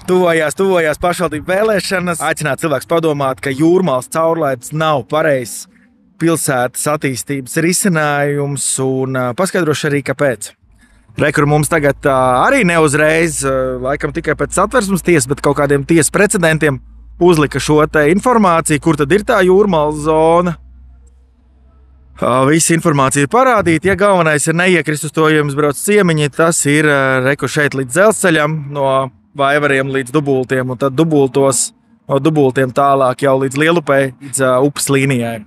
Tuvojās pašvaldību vēlēšanas. Aicināt cilvēks padomāt, ka Jūrmālas caurlaides nav pareizs pilsētas attīstības risinājums un paskaidrošu arī, kāpēc. Rekur mums tagad arī neuzreiz, laikam tikai pēc satversmes tiesas, bet kaut kādiem tiesas precedentiem uzlika šo te informāciju, kur tad ir tā Jūrmālas zona. Visa informācija ir parādīta. Ja galvenais ir neiekrist uz to, ja jums brauc ciemiņi, tas ir reku šeit līdz dzelzceļam, no Vaivariem līdz Dubultiem, un tad dubultos, no Dubultiem tālāk jau līdz Lielupei, līdz upes līnijai.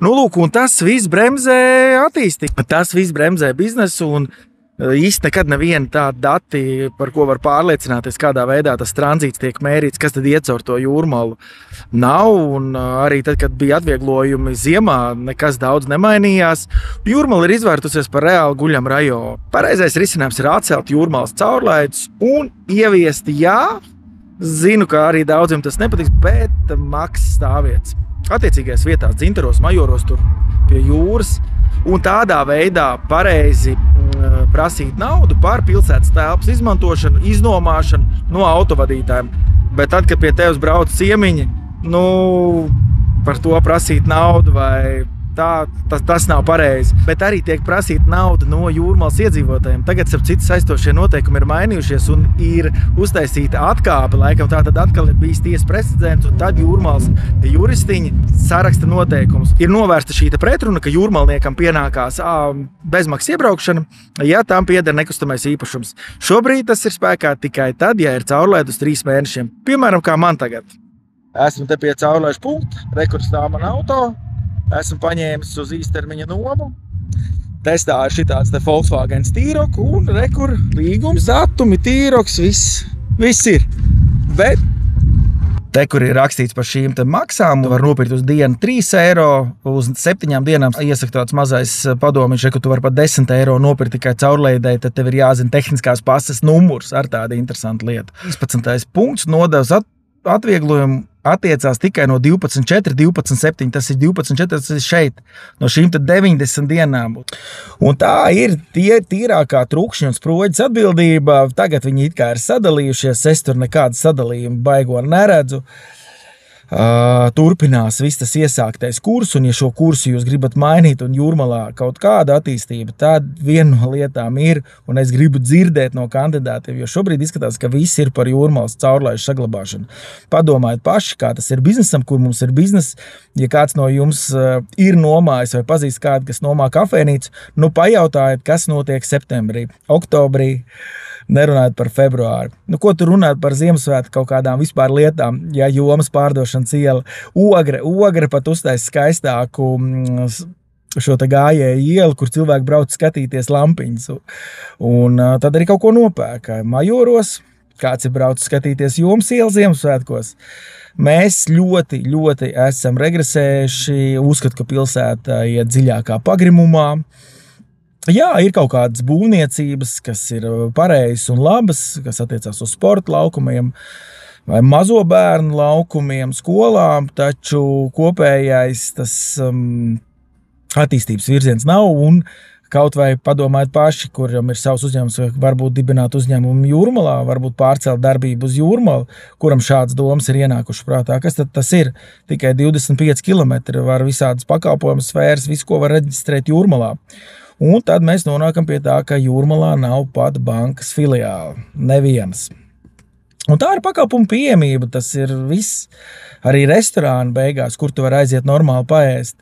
Nu, lūk, un tas viss bremzē attīstību. Tas viss bremzē biznesu, un īsti nekad neviena tāda dati, par ko var pārliecināties, kādā veidā tas tranzīts tiek mērīts, kas tad iet caur to Jūrmalu, nav. Un arī tad, kad bija atvieglojumi ziemā, nekas daudz nemainījās. Jūrmala ir izvērtusies par reāli guļam rajonu. Pareizais risinājums ir atcelt Jūrmalas caurlaidus un ieviest, zinu, ka arī daudziem tas nepatiks, bet maksas stāvvietas. Attiecīgais vietās, Dzintaros, Majoros, tur pie jūras, un tādā veidā pareizi prasīt naudu par pilsētas telpas izmantošanu, iznomāšanu no autovadītājiem. Bet tad, kad pie tevis brauc ciemiņi, par to prasīt naudu vai tā, tas nav pareizi. Bet arī tiek prasīt naudu no Jūrmalas iedzīvotājiem. Tagad, starp citu, saistošie noteikumi ir mainījušies un ir uztaisīta atkāpe. Laikam tā tad atkal ir bijis tiesas precedents, un tad Jūrmalas juristiņi saraksta noteikumus. Ir novērsta šī pretruna, ka jūrmalniekam pienākās bezmaksas iebraukšana, ja tam pieder nekustamais īpašums. Šobrīd tas ir spēkā tikai tad, ja ir caurlaide uz 3 mēnešiem. Piemēram, kā man tagad. Esmu te pie caurlaižu punkta, rekur stāv man auto. Esmu paņēmis uz īstermiņa nomu. Testā ir šitāds te Volkswagen Tīroku un rekur līgums, datumi, tīroks, viss ir. Bet te, kur ir rakstīts par šīm te maksām, var nopirkt uz dienu 3 eiro, uz 7 dienām iesaka tāds mazais padomiņš, ka tu var pat 10 eiro nopirkt tikai caurlaidei, tad tev ir jāzina tehniskās pases numurs ar tādu interesantu lietu. 13. punkts nodevs atvieglojumu attiecās tikai no 12.4, 12.7, tas ir 12.4, tas ir šeit, no šīm tad 90 dienām. Un tā ir tīrākā trukšņa un sproģis atbildība. Tagad viņi it kā ir sadalījušies, es tur nekādu sadalījumu baigo neredzu. Turpinās viss tas iesāktais kurs, un ja šo kursu jūs gribat mainīt un Jūrmalā kaut kāda attīstība, tad viena no lietām ir, un es gribu dzirdēt no kandidātiem, jo šobrīd izskatās, ka viss ir par Jūrmalas caurlaižu saglabāšanu. Padomājiet paši, kā tas ir biznesam, kur mums ir biznes. Ja kāds no jums ir nomājis vai pazīst kādu, kas nomā kafejnīcu, pajautājiet, kas notiek septembrī, oktobrī. Nerunājot par februāru. Ko tu runāt par Ziemassvētku kaut kādām vispār lietām, ja jomas pārdošanas iela. Ogre pat uztais skaistāku šo te gājēju ielu, kur cilvēki brauc skatīties lampiņas. Un tad arī kaut ko nopērka. Majoros, kāds ir brauc skatīties jomas ielu Ziemassvētkos. Mēs ļoti, ļoti esam regresējuši, uzskatu, ka pilsēta iet dziļākā pagrimumā. Jā, ir kaut kādas būvniecības, kas ir pareizas un labas, kas attiecās uz sporta laukumiem vai mazo bērnu laukumiem, skolām, taču kopējais tas attīstības virziens nav, un kaut vai padomājiet paši, kuram ir savs uzņēmums, varbūt dibināt uzņēmumu Jūrmalā, varbūt pārcelt darbību uz Jūrmalu, kuram šāds domas ir ienākuši prātā. Kas tad tas ir? Tikai 25 kilometri var visādas pakalpojumu sfēras, visu, ko var reģistrēt Jūrmalā. Un tad mēs nonākam pie tā, ka Jūrmalā nav pat bankas filiāla. Nevienas. Un tā ir pakalpuma pieejamība, tas ir viss. Arī restorāni beigās, kur tu var aiziet normāli paēst.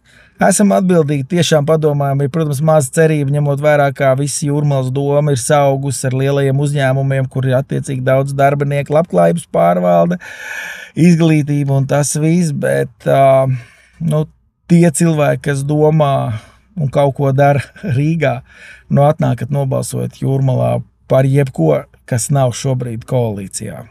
Esam atbildīgi, tiešām padomājam, ir, protams, maza cerība, ņemot vērā, kā visi Jūrmalas doma ir saugus ar lielajiem uzņēmumiem, kur ir attiecīgi daudz darbinieku, labklājības pārvalde, izglītība un tas viss, bet tie cilvēki, kas domā un kaut ko dara Rīgā, atnākat nobalsojot Jūrmalā par jebko, kas nav šobrīd koalīcijā.